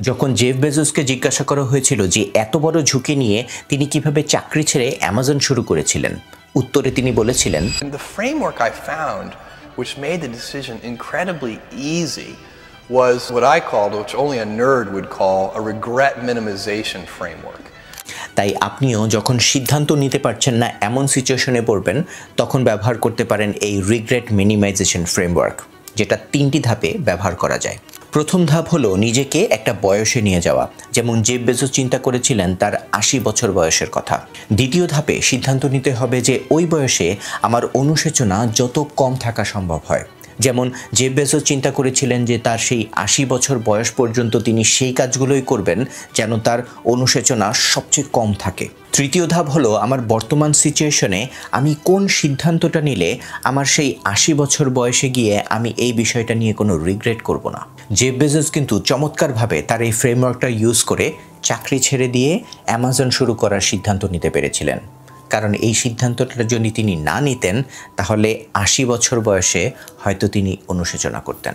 যখন জেফ বেজোসকে জিজ্ঞাসা করা হয়েছিল যে এত বড় ঝুঁকি নিয়ে তিনি কিভাবে চাকরি ছেড়ে অ্যামাজন শুরু করেছিলেন, উত্তরে তিনি বলেছিলেন, The framework I found which made the decision incredibly easy was what I called, which only a nerd would call, a regret minimization framework. তাই আপনিও যখন সিদ্ধান্ত নিতে পারছেন না এমন সিচুয়েশনে পড়বেন তখন ব্যবহার করতে পারেন এই রিগ্রেট মিনিমাইজেশন ফ্রেমওয়ার্ক, যেটা 3টি ধাপে ব্যবহার করা যায়। প্রথম ধাপ হলো নিজেকে একটা বয়সে নিয়ে যাওয়া, যেমন জেফ বেজোস চিন্তা করেছিলেন তার 80 বছর বয়সের কথা। দ্বিতীয় ধাপে সিদ্ধান্ত নিতে হবে যে ওই বয়সে আমার অনুশোচনা যত কম থাকা সম্ভব হয়, যেমন জেফ বেজোস চিন্তা করেছিলেন যে তার সেই 80 বছর বয়স পর্যন্ত তিনি সেই কাজগুলোই করবেন যেন তার অনুশোচনা সবচেয়ে কম থাকে। তৃতীয় ধাপ হলো আমার বর্তমান সিচুয়েশনে আমি কোন সিদ্ধান্তটা নিলে আমার সেই 80 বছর বয়সে গিয়ে আমি এই বিষয়টা নিয়ে কোনো রিগ্রেট করব না। জেফ বেজোস কিন্তু চমৎকারভাবে তার এই ফ্রেমওয়ার্কটা ইউজ করে চাকরি ছেড়ে দিয়ে অ্যামাজন শুরু করার সিদ্ধান্ত নিতে পেরেছিলেন, কারণ এই সিদ্ধান্তটা যদি তিনি না নিতেন তাহলে 80 বছর বয়সে হয়তো তিনি অনুশোচনা করতেন।